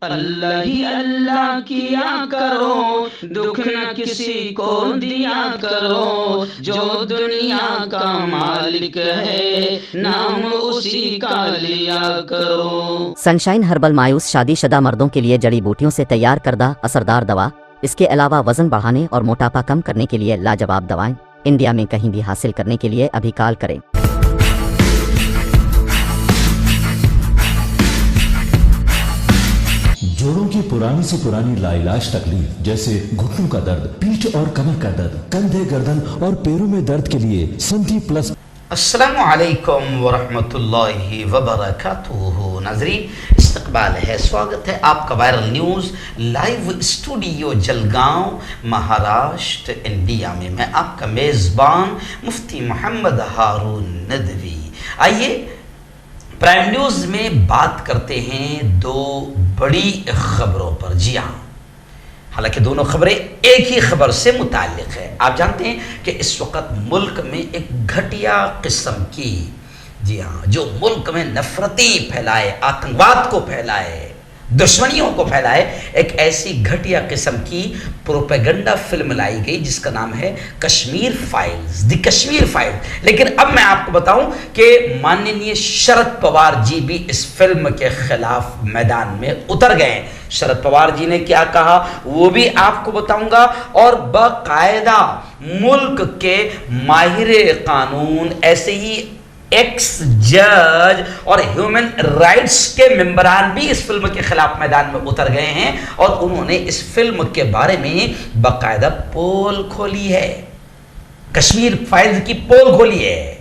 अल्लाह ही अल्लाह किया करो, दुख न किसी को दिया करो, जो दुनिया का मालिक है नाम उसी का लिया करो। सनशाइन हर्बल मायूस शादीशुदा मर्दों के लिए जड़ी बूटियों से तैयार करदा असरदार दवा। इसके अलावा वजन बढ़ाने और मोटापा कम करने के लिए लाजवाब दवाएं इंडिया में कहीं भी हासिल करने के लिए अभी कॉल करें। जोड़ों की पुरानी से पुरानी लाइलाज तकलीफ जैसे घुटनों का दर्द, पीठ और कमर का दर्द, कंधे, गर्दन और पैरों में दर्द के लिए संधि प्लस। अस्सलामु अलैकुम वरहमतुल्लाहि वबरकातुहू। नाज़रीन, इस्तकबाल है, स्वागत है आपका viral news live studio Jalgaon, Maharashtra, India में। मैं आपका मेज़बान मुफ्ती मोहम्मद हारून नदवी। आइए प्राइम न्यूज़ में बात करते हैं दो बड़ी खबरों पर। जी हाँ, हालांकि दोनों खबरें एक ही खबर से मुताल्लिक है। आप जानते हैं कि इस वक्त मुल्क में एक घटिया किस्म की, जी हाँ, जो मुल्क में नफरतें फैलाए, आतंकवाद को फैलाए, दुश्मनियों को फैलाए, एक ऐसी घटिया किस्म की प्रोपेगेंडा फिल्म लाई गई जिसका नाम है Kashmir files, the Kashmir files. लेकिन अब मैं आपको बताऊं कि माननीय शरद पवार जी भी इस फिल्म के खिलाफ मैदान में उतर गए। शरद पवार जी ने क्या कहा वो भी आपको बताऊंगा, और बाकायदा मुल्क के माहिर कानून, ऐसे ही एक्स जज और ह्यूमन राइट्स के मेंबरान भी इस फिल्म के खिलाफ मैदान में उतर गए हैं और उन्होंने इस फिल्म के बारे में बाकायदा पोल खोली है। कश्मीर फाइल्स की पोल खोली है।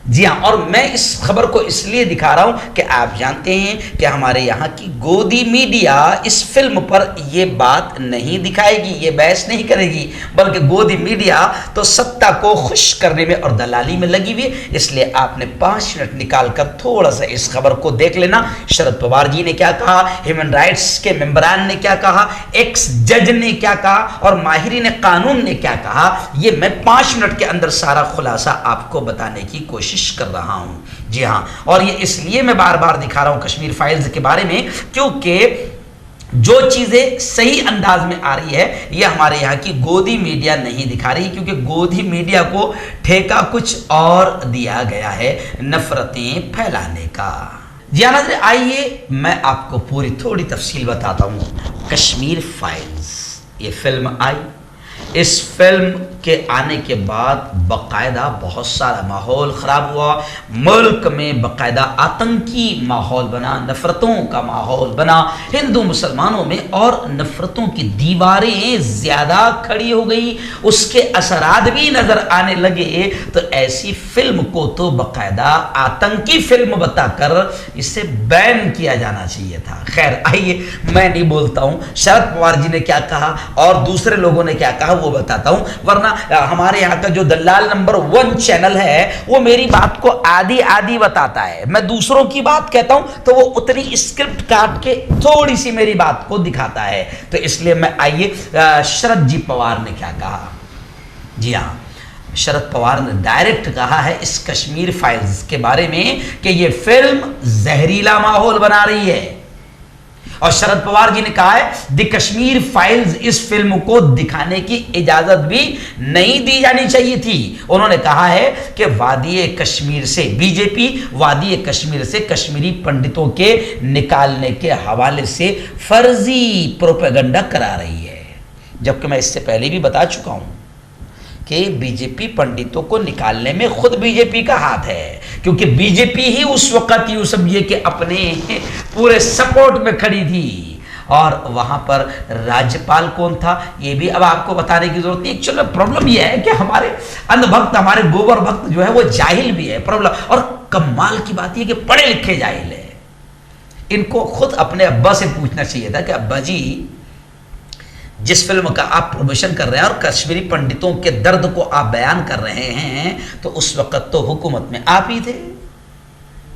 जी हाँ, और मैं इस खबर को इसलिए दिखा रहा हूं कि आप जानते हैं कि हमारे यहाँ की गोदी मीडिया इस फिल्म पर यह बात नहीं दिखाएगी, ये बहस नहीं करेगी, बल्कि गोदी मीडिया तो सत्ता को खुश करने में और दलाली में लगी हुई है। इसलिए आपने 5 मिनट निकाल कर थोड़ा सा इस खबर को देख लेना। शरद पवार जी ने क्या कहा, ह्यूमन राइट्स के मेंबरान ने क्या कहा, एक्स जज ने क्या कहा और माहिरीन कानून ने क्या कहा, ये मैं 5 मिनट के अंदर सारा खुलासा आपको बताने की कोशिश कर रहा हूं। जी हां, और ये इसलिए मैं बार बार दिखा रहा हूं कश्मीर फाइल्स के बारे में, क्योंकि जो चीजें सही अंदाज में आ रही है ये हमारे यहाँ की गोदी मीडिया नहीं दिखा रही, क्योंकि गोदी मीडिया को ठेका कुछ और दिया गया है नफरतें फैलाने का। जी हाँ नाज़रीन, आइए मैं आपको पूरी थोड़ी तफसील बताता हूँ। कश्मीर फाइल्स ये फिल्म आई, इस फिल्म के आने के बाद बाकायदा बहुत सारा माहौल ख़राब हुआ, मुल्क में बाकायदा आतंकी माहौल बना, नफ़रतों का माहौल बना हिंदू मुसलमानों में, और नफ़रतों की दीवारें ज़्यादा खड़ी हो गई, उसके असरात भी नज़र आने लगे। तो ऐसी फिल्म को तो बाकायदा आतंकी फिल्म बताकर इसे बैन किया जाना चाहिए था। खैर आइए, मैं नहीं बोलता हूँ शरद पवार जी ने क्या कहा और दूसरे लोगों ने क्या कहा वो बताता हूँ, वरना हमारे यहाँ का जो दलाल नंबर 1 चैनल है वो मेरी बात को आधी आधी बताता है, मैं दूसरों की बात कहता हूं तो वो उतनी स्क्रिप्ट काट के थोड़ी सी मेरी बात को दिखाता है। तो इसलिए मैं, आइए शरद जी पवार ने क्या कहा। जी हाँ, शरद पवार ने डायरेक्ट कहा है इस कश्मीर फाइल्स के बारे में कि ये फिल्म जहरीला माहौल बना रही है, और शरद पवार जी ने कहा है द कश्मीर फाइल्स इस फिल्म को दिखाने की इजाजत भी नहीं दी जानी चाहिए थी। उन्होंने कहा है कि वादी कश्मीर से बीजेपी, वादी कश्मीर से कश्मीरी पंडितों के निकालने के हवाले से फर्जी प्रोपेगेंडा करा रही है, जबकि मैं इससे पहले भी बता चुका हूं कि बीजेपी पंडितों को निकालने में खुद बीजेपी का हाथ है, क्योंकि बीजेपी ही उस वक्त यूं समझिए कि अपने पूरे सपोर्ट में खड़ी थी। और वहां पर राज्यपाल कौन था ये भी अब आपको बताने की जरूरत नहीं। एक्चुअली प्रॉब्लम यह है कि हमारे अंधभक्त, हमारे गोबर भक्त जो है वो जाहिल भी है प्रॉब्लम, और कमाल की बात यह कि पढ़े लिखे जाहिल है। इनको खुद अपने अब्बा से पूछना चाहिए था कि अब्बा जी, जिस फिल्म का आप प्रमोशन कर रहे हैं और कश्मीरी पंडितों के दर्द को आप बयान कर रहे हैं, तो उस वक्त तो हुकूमत में आप ही थे।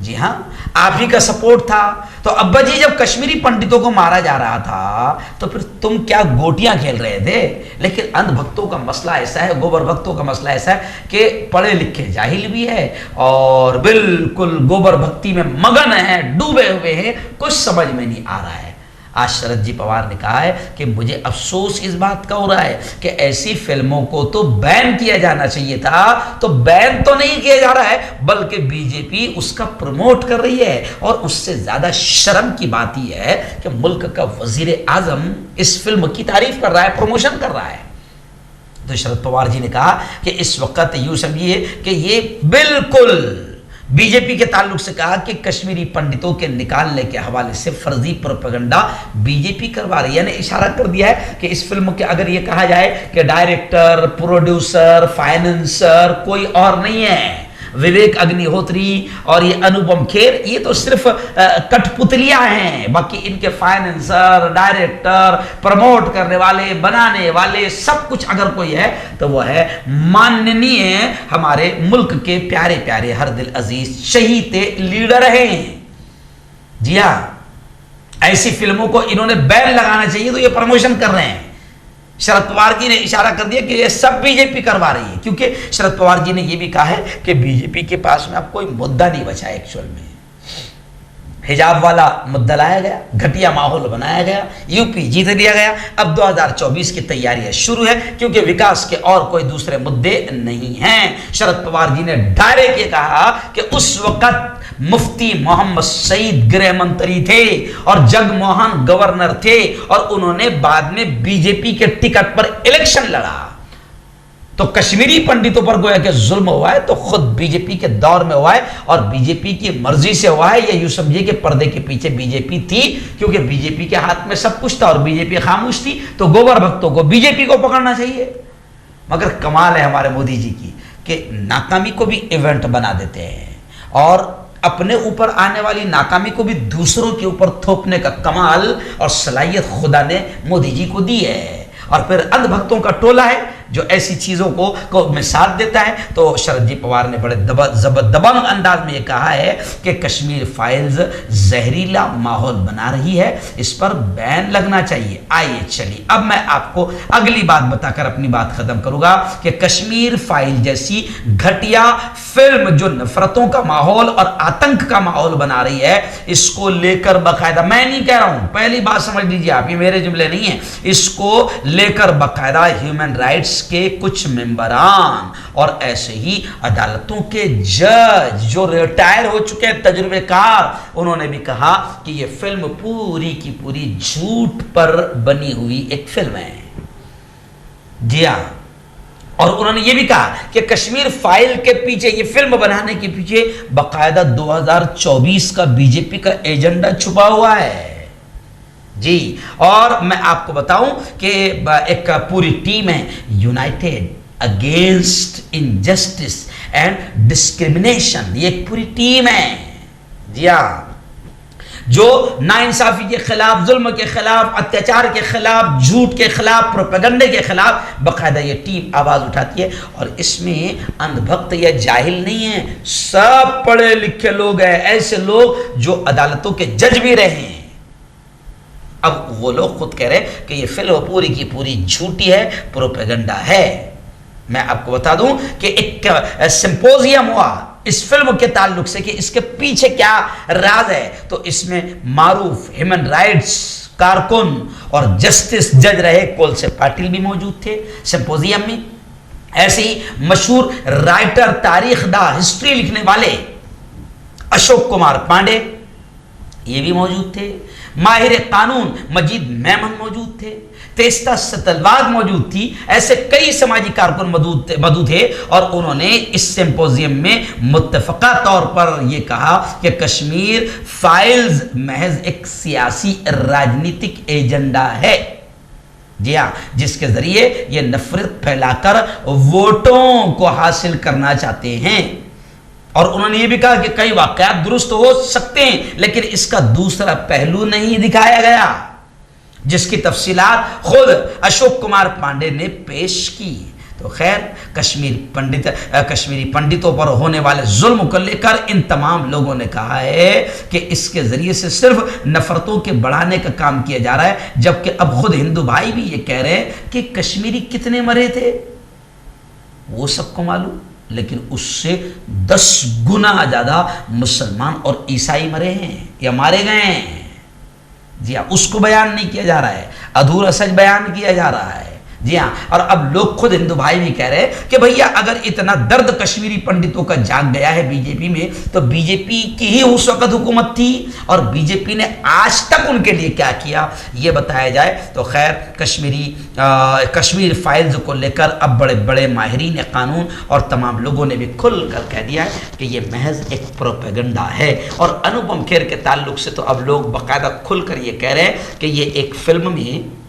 जी हाँ, आप ही का सपोर्ट था। तो अब्बा जी, जब कश्मीरी पंडितों को मारा जा रहा था तो फिर तुम क्या गोटियां खेल रहे थे? लेकिन अंध भक्तों का मसला ऐसा है, गोबर भक्तों का मसला ऐसा है कि पढ़े लिखे जाहिल भी है और बिल्कुल गोबर भक्ति में मगन है, डूबे हुए हैं, कुछ समझ में नहीं आ रहा है। आज शरद जी पवार ने कहा है कि मुझे अफसोस इस बात का हो रहा है कि ऐसी फिल्मों को तो बैन किया जाना चाहिए था, तो बैन तो नहीं किया जा रहा है बल्कि बीजेपी उसका प्रमोट कर रही है। और उससे ज्यादा शर्म की बात यह है कि मुल्क का वजीर आजम इस फिल्म की तारीफ कर रहा है, प्रमोशन कर रहा है। तो शरद पवार जी ने कहा कि इस वक्त यूं समझिए कि ये बिल्कुल बीजेपी के ताल्लुक से कहा कि कश्मीरी पंडितों के निकालने के हवाले से फर्जी प्रोपेगेंडा बीजेपी करवा रही है। यानी इशारा कर दिया है कि इस फिल्म के अगर ये कहा जाए कि डायरेक्टर, प्रोड्यूसर, फाइनेंसर कोई और नहीं है, विवेक अग्निहोत्री और ये अनुपम खेर, ये तो सिर्फ कठपुतलियां हैं। बाकी इनके फाइनेंसर, डायरेक्टर, प्रमोट करने वाले, बनाने वाले, सब कुछ अगर कोई है तो वो है माननीय हमारे मुल्क के प्यारे प्यारे हर दिल अजीज शहीद लीडर हैं। जी हाँ, ऐसी फिल्मों को इन्होंने बैन लगाना चाहिए, तो ये प्रमोशन कर रहे हैं। शरद पवार जी ने इशारा कर दिया कि ये सब बीजेपी करवा रही है, क्योंकि शरद पवार जी ने ये भी कहा है कि बीजेपी के पास में अब कोई मुद्दा नहीं बचा है। एक्चुअल में हिजाब वाला मुद्दा लाया गया, घटिया माहौल बनाया गया, यूपी जीत लिया गया। अब 2024 की तैयारियां शुरू है, क्योंकि विकास के और कोई दूसरे मुद्दे नहीं हैं। शरद पवार जी ने डायरेक्ट ये कहा कि उस वक्त मुफ्ती मोहम्मद सईद गृह मंत्री थे और जगमोहन गवर्नर थे, और उन्होंने बाद में बीजेपी के टिकट पर इलेक्शन लड़ा। तो कश्मीरी पंडितों पर गोया कि जुल्म हुआ है तो खुद बीजेपी के दौर में हुआ है, और बीजेपी की मर्जी से हुआ है। ये यूं समझिए कि पर्दे के पीछे बीजेपी थी, क्योंकि बीजेपी के हाथ में सब कुछ था और बीजेपी खामोश थी। तो गोबर भक्तों को बीजेपी को पकड़ना चाहिए। मगर कमाल है हमारे मोदी जी की कि नाकामी को भी इवेंट बना देते हैं, और अपने ऊपर आने वाली नाकामी को भी दूसरों के ऊपर थोपने का कमाल और सलाहियत खुदा ने मोदी जी को दी है। और फिर अंधभक्तों का टोला है जो ऐसी चीजों को में साथ देता है। तो शरद जी पवार ने बड़े दबंग अंदाज में ये कहा है कि कश्मीर फाइल्स जहरीला माहौल बना रही है, इस पर बैन लगना चाहिए। आइए चलिए अब मैं आपको अगली बात बताकर अपनी बात खत्म करूंगा कि कश्मीर फाइल जैसी घटिया फिल्म जो नफरतों का माहौल और आतंक का माहौल बना रही है, इसको लेकर बाकायदा, मैं नहीं कह रहा हूं, पहली बात समझ लीजिए आप, ये मेरे जुमले नहीं है, इसको लेकर बाकायदा ह्यूमन राइट्स के कुछ मेंबरान और ऐसे ही अदालतों के जज जो रिटायर हो चुके हैं, तजुर्बेकार, उन्होंने भी कहा कि यह फिल्म पूरी की पूरी झूठ पर बनी हुई एक फिल्म है। जी हां, और उन्होंने यह भी कहा कि कश्मीर फाइल के पीछे, ये फिल्म बनाने के पीछे बाकायदा 2024 का बीजेपी का एजेंडा छुपा हुआ है। जी, और मैं आपको बताऊं कि एक पूरी टीम है United against injustice and discrimination, ये एक पूरी टीम है। जी हाँ, जो नाइंसाफी के खिलाफ, जुल्म के खिलाफ, अत्याचार के खिलाफ, झूठ के खिलाफ, प्रोपेगेंडे के खिलाफ बाकायदा ये टीम आवाज उठाती है। और इसमें अंधभक्त या जाहिल नहीं है, सब पढ़े लिखे लोग हैं, ऐसे लोग जो अदालतों के जज भी रहे हैं। अब वो लोग खुद कह रहे हैं कि ये फिल्म पूरी की पूरी झूठी है, प्रोपेगेंडा है। मैं आपको बता दूं कि एक सिंपोजियम हुआ इस फिल्म के ताल्लुक से कि इसके पीछे क्या राज है। तो इसमें मारूफ ह्यूमन राइट्स कारकुन और जस्टिस जज रहे कोलसे पाटिल भी मौजूद थे सिंपोजियम में। ऐसे ही मशहूर राइटर, तारीखदार, हिस्ट्री लिखने वाले अशोक कुमार पांडे ये भी मौजूद थे। माहिर कानून मजीद मेमन मौजूद थे। तेस्ता सतलवाद मौजूद थी। ऐसे कई समाजी कारकुन मौजूद थे और उन्होंने इस सिंपोजियम में मुत्तफका तौर पर यह कहा कि कश्मीर फाइल्स महज एक सियासी राजनीतिक एजेंडा है। जी हाँ, जिसके जरिए ये नफरत फैलाकर वोटों को हासिल करना चाहते हैं। और उन्होंने ये भी कहा कि कई वाकयात दुरुस्त हो सकते हैं, लेकिन इसका दूसरा पहलू नहीं दिखाया गया, जिसकी तफसीलात खुद अशोक कुमार पांडे ने पेश की। तो खैर, कश्मीरी पंडितों पर होने वाले जुल्म को लेकर इन तमाम लोगों ने कहा है कि इसके जरिए से सिर्फ नफरतों के बढ़ाने का काम किया जा रहा है, जबकि अब खुद हिंदू भाई भी ये कह रहे हैं कि कश्मीरी कितने मरे थे वो सबको मालूम, लेकिन उससे 10 गुना ज्यादा मुसलमान और ईसाई मरे हैं या मारे गए हैं। जी हाँ, उसको बयान नहीं किया जा रहा है, अधूरा सच बयान किया जा रहा है। जी हाँ, और अब लोग खुद हिंदू भाई भी कह रहे हैं कि भैया अगर इतना दर्द कश्मीरी पंडितों का जाग गया है बीजेपी में, तो बीजेपी की ही उस वक्त हुकूमत थी और बीजेपी ने आज तक उनके लिए क्या किया ये बताया जाए तो खैर कश्मीर फाइल्स को लेकर अब बड़े बड़े माहिरीन कानून और तमाम लोगों ने भी खुलकर कह दिया है कि ये महज एक प्रोपेगेंडा है। और अनुपम खेर के ताल्लुक से तो अब लोग बाकायदा खुलकर ये कह रहे हैं कि ये एक फिल्म में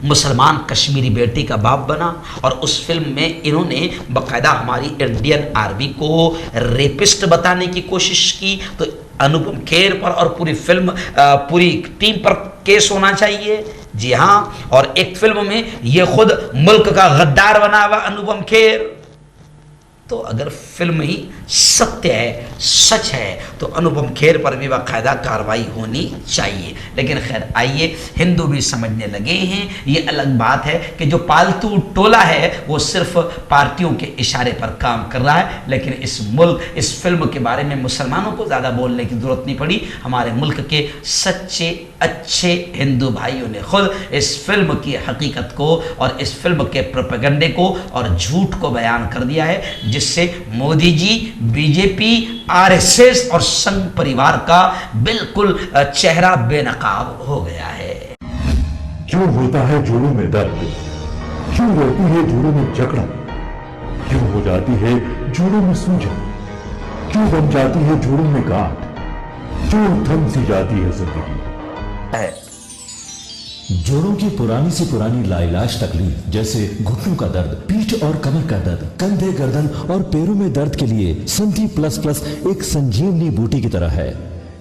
मुसलमान कश्मीरी बेटी का बाप बना और उस फिल्म में इन्होंने बाकायदा हमारी इंडियन आर्मी को रेपिस्ट बताने की कोशिश की। तो अनुपम खेर पर और पूरी फिल्म पूरी टीम पर केस होना चाहिए। जी हाँ, और एक फिल्म में ये खुद मुल्क का गद्दार बना हुआ अनुपम खेर। तो अगर फिल्म ही सत्य है, सच है, तो अनुपम खेर पर भी बाकायदा कार्रवाई होनी चाहिए। लेकिन खैर आइए, हिंदू भी समझने लगे हैं। ये अलग बात है कि जो पालतू टोला है वो सिर्फ पार्टियों के इशारे पर काम कर रहा है, लेकिन इस फिल्म के बारे में मुसलमानों को ज़्यादा बोलने की जरूरत नहीं पड़ी। हमारे मुल्क के सच्चे अच्छे हिंदू भाइयों ने खुद इस फिल्म की हकीकत को और इस फिल्म के प्रोपेगेंडे को और झूठ को बयान कर दिया है, जिससे मोदी जी, बीजेपी, आरएसएस और संघ परिवार का बिल्कुल चेहरा बेनकाब हो गया है। क्यों होता है जोड़ों में दर्द, क्यों रहती है जोड़ों में जकड़न, क्यों हो जाती है जोड़ों में सूजन, क्यों बन जाती है जोड़ों में गांठ, क्यों थम सी जाती है जिंदगी। जोड़ों की पुरानी से पुरानी लाइलाज तकलीफ जैसे घुटनों का दर्द, पीठ और कमर का दर्द, कंधे, गर्दन और पैरों में दर्द के लिए संधि प्लस प्लस एक संजीवनी बूटी की तरह है,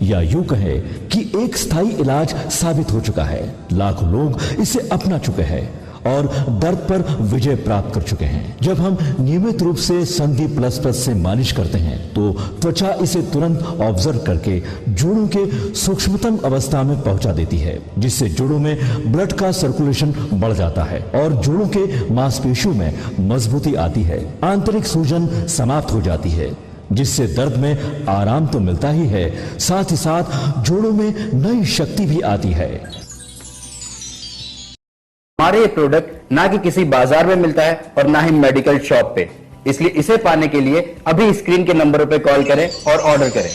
या यूं कहे कि एक स्थायी इलाज साबित हो चुका है। लाखों लोग इसे अपना चुके हैं और दर्द पर विजय प्राप्त कर चुके हैं। जब हम नियमित रूप से संधि प्लस प्लस से मालिश करते हैं तो त्वचा इसे तुरंत ऑब्जर्व करके जोड़ों के सूक्ष्मतम अवस्था में पहुंचा देती है, जिससे जोड़ों में ब्लड का सर्कुलेशन बढ़ जाता है और जोड़ों के मांसपेशियों में मजबूती आती है, आंतरिक सूजन समाप्त हो जाती है, जिससे दर्द में आराम तो मिलता ही है, साथ ही साथ जोड़ों में नई शक्ति भी आती है। हमारे ये प्रोडक्ट ना कि किसी बाजार में मिलता है और ना ही मेडिकल शॉप पे, इसलिए इसे पाने के लिए अभी स्क्रीन के नंबरों पे कॉल करें और ऑर्डर करें।